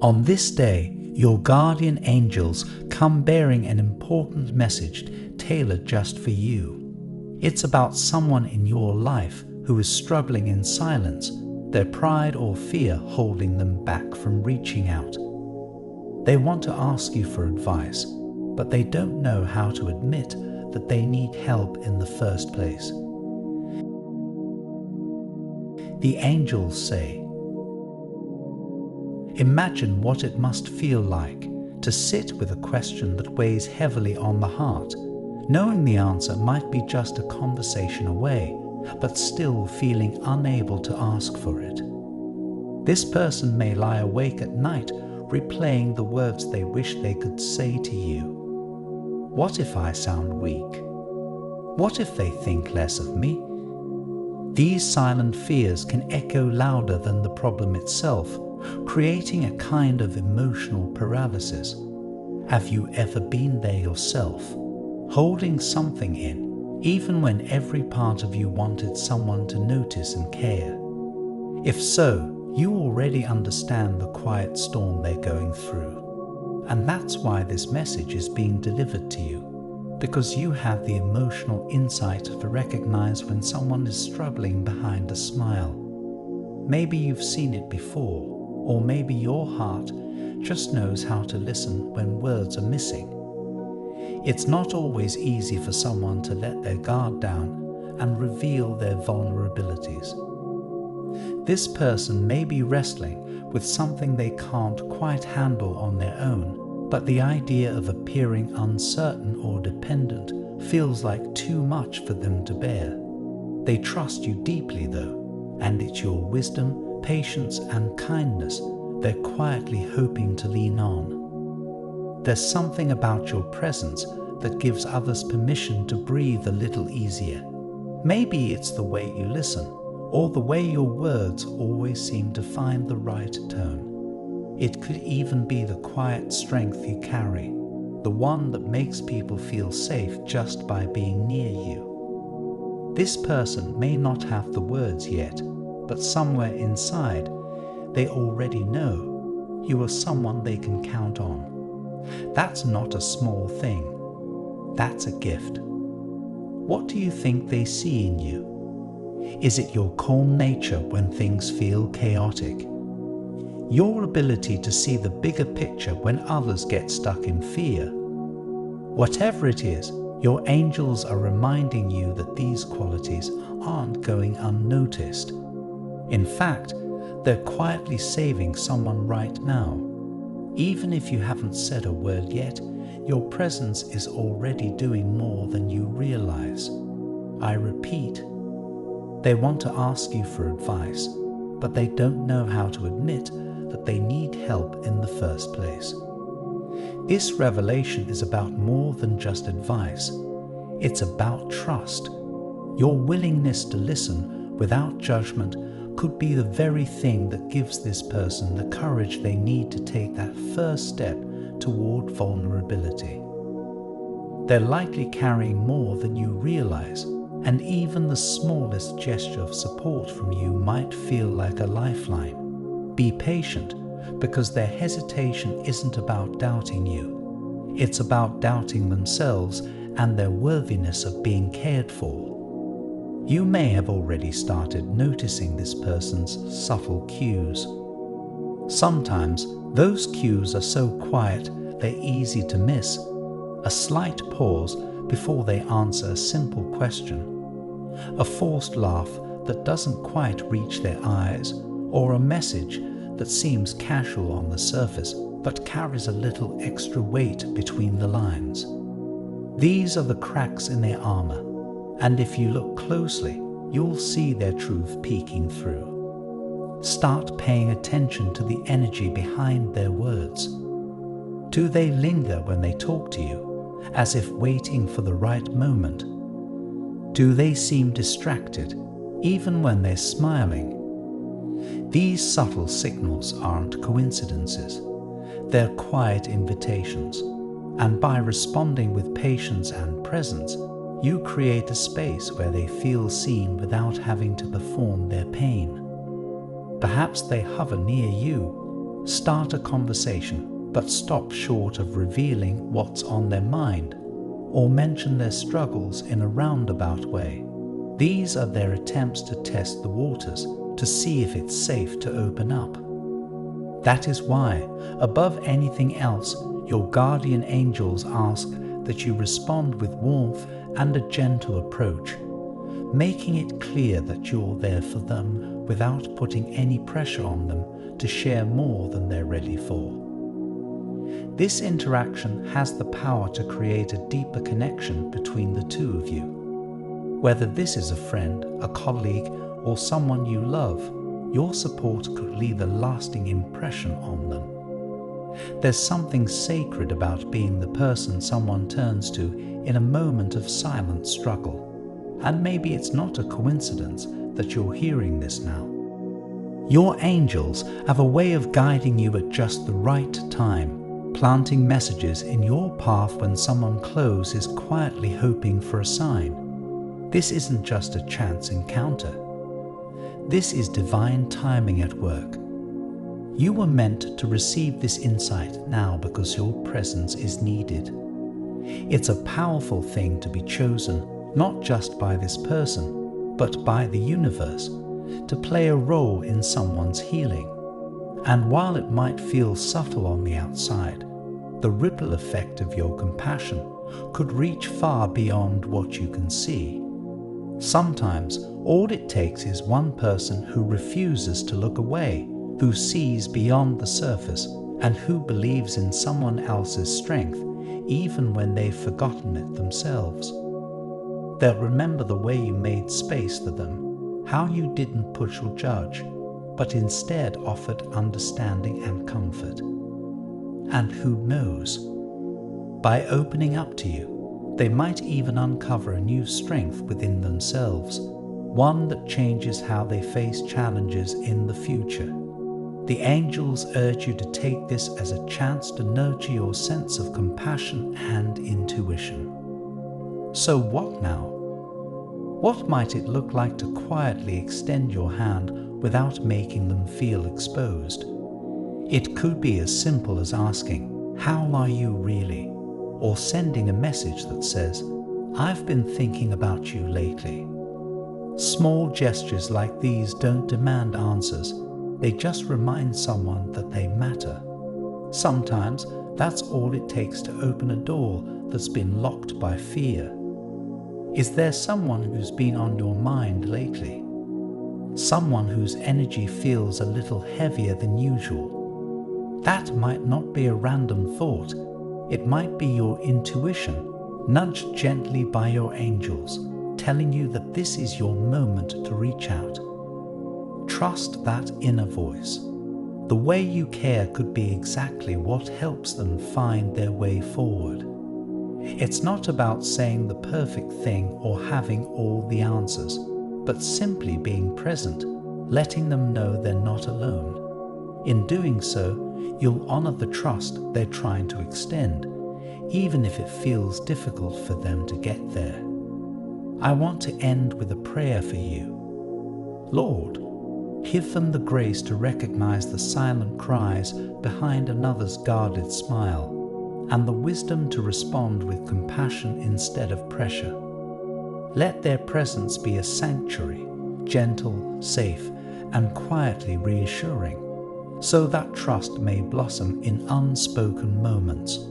On this day, your guardian angels come bearing an important message tailored just for you. It's about someone in your life who is struggling in silence, their pride or fear holding them back from reaching out. They want to ask you for advice, but they don't know how to admit that they need help in the first place. The angels say, imagine what it must feel like to sit with a question that weighs heavily on the heart, knowing the answer might be just a conversation away, but still feeling unable to ask for it. This person may lie awake at night replaying the words they wish they could say to you. What if I sound weak? What if they think less of me? These silent fears can echo louder than the problem itself, creating a kind of emotional paralysis. Have you ever been there yourself, holding something in, even when every part of you wanted someone to notice and care? If so, you already understand the quiet storm they're going through. And that's why this message is being delivered to you, because you have the emotional insight to recognize when someone is struggling behind a smile. Maybe you've seen it before, or maybe your heart just knows how to listen when words are missing. It's not always easy for someone to let their guard down and reveal their vulnerabilities. This person may be wrestling with something they can't quite handle on their own, but the idea of appearing uncertain or dependent feels like too much for them to bear. They trust you deeply though, and it's your wisdom, patience and kindness they're quietly hoping to lean on. There's something about your presence that gives others permission to breathe a little easier. Maybe it's the way you listen, or the way your words always seem to find the right tone. It could even be the quiet strength you carry, the one that makes people feel safe just by being near you. This person may not have the words yet, but somewhere inside, they already know you are someone they can count on. That's not a small thing. That's a gift. What do you think they see in you? Is it your calm nature when things feel chaotic? Your ability to see the bigger picture when others get stuck in fear? Whatever it is, your angels are reminding you that these qualities aren't going unnoticed. In fact, they're quietly saving someone right now. Even if you haven't said a word yet, your presence is already doing more than you realize. I repeat, they want to ask you for advice, but they don't know how to admit that they need help in the first place. This revelation is about more than just advice. It's about trust. Your willingness to listen without judgment could be the very thing that gives this person the courage they need to take that first step toward vulnerability. They're likely carrying more than you realize, and even the smallest gesture of support from you might feel like a lifeline. Be patient, because their hesitation isn't about doubting you. It's about doubting themselves and their worthiness of being cared for. You may have already started noticing this person's subtle cues. Sometimes those cues are so quiet they're easy to miss. A slight pause before they answer a simple question, a forced laugh that doesn't quite reach their eyes, or a message that seems casual on the surface but carries a little extra weight between the lines. These are the cracks in their armor, and if you look closely, you'll see their truth peeking through. Start paying attention to the energy behind their words. Do they linger when they talk to you, as if waiting for the right moment? Do they seem distracted, even when they're smiling? These subtle signals aren't coincidences. They're quiet invitations, and by responding with patience and presence, you create a space where they feel seen without having to perform their pain. Perhaps they hover near you, Start a conversation, but stop short of revealing what's on their mind, or mention their struggles in a roundabout way. These are their attempts to test the waters, to see if it's safe to open up. That is why, above anything else, your guardian angels ask that you respond with warmth and a gentle approach, making it clear that you're there for them without putting any pressure on them to share more than they're ready for. This interaction has the power to create a deeper connection between the two of you. Whether this is a friend, a colleague, or someone you love, your support could leave a lasting impression on them. There's something sacred about being the person someone turns to in a moment of silent struggle. And maybe it's not a coincidence that you're hearing this now. Your angels have a way of guiding you at just the right time, planting messages in your path when someone close is quietly hoping for a sign. This isn't just a chance encounter. This is divine timing at work. You were meant to receive this insight now because your presence is needed. It's a powerful thing to be chosen, not just by this person, but by the universe, to play a role in someone's healing. And while it might feel subtle on the outside, the ripple effect of your compassion could reach far beyond what you can see. Sometimes all it takes is one person who refuses to look away, who sees beyond the surface, and who believes in someone else's strength even when they've forgotten it themselves. They'll remember the way you made space for them, how you didn't push or judge, but instead offered understanding and comfort. And who knows, by opening up to you, they might even uncover a new strength within themselves, one that changes how they face challenges in the future. The angels urge you to take this as a chance to nurture your sense of compassion and intuition. So what now? What might it look like to quietly extend your hand without making them feel exposed? It could be as simple as asking, "How are you really?" or sending a message that says, "I've been thinking about you lately." Small gestures like these don't demand answers, they just remind someone that they matter. Sometimes that's all it takes to open a door that's been locked by fear. Is there someone who's been on your mind lately? Someone whose energy feels a little heavier than usual? That might not be a random thought. It might be your intuition, nudged gently by your angels, telling you that this is your moment to reach out. Trust that inner voice. The way you care could be exactly what helps them find their way forward. It's not about saying the perfect thing or having all the answers, but simply being present, letting them know they're not alone. In doing so, you'll honor the trust they're trying to extend, even if it feels difficult for them to get there. I want to end with a prayer for you. Lord, give them the grace to recognize the silent cries behind another's guarded smile, and the wisdom to respond with compassion instead of pressure. Let their presence be a sanctuary, gentle, safe, and quietly reassuring, so that trust may blossom in unspoken moments.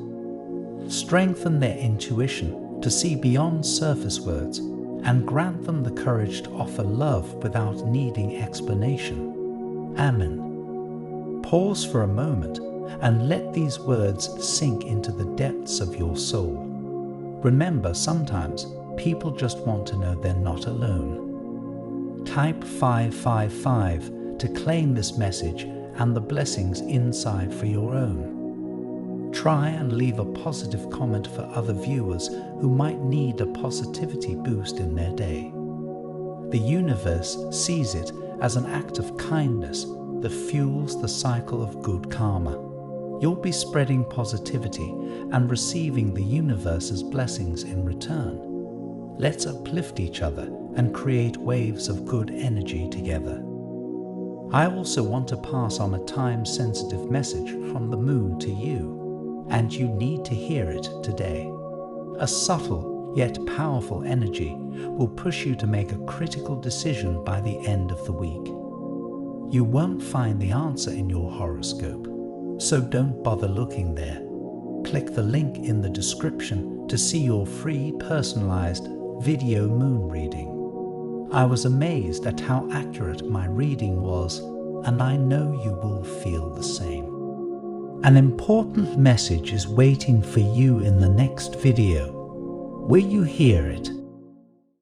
Strengthen their intuition to see beyond surface words, and grant them the courage to offer love without needing explanation. Amen. Pause for a moment and let these words sink into the depths of your soul. Remember, sometimes people just want to know they're not alone. Type 555 to claim this message and the blessings inside for your own. Try and leave a positive comment for other viewers who might need a positivity boost in their day. The universe sees it as an act of kindness that fuels the cycle of good karma. You'll be spreading positivity and receiving the universe's blessings in return. Let's uplift each other and create waves of good energy together. I also want to pass on a time-sensitive message from the moon to you, and you need to hear it today. A subtle yet powerful energy will push you to make a critical decision by the end of the week. You won't find the answer in your horoscope, so don't bother looking there. Click the link in the description to see your free personalized video moon reading. I was amazed at how accurate my reading was, and I know you will feel the same. An important message is waiting for you in the next video. Will you hear it?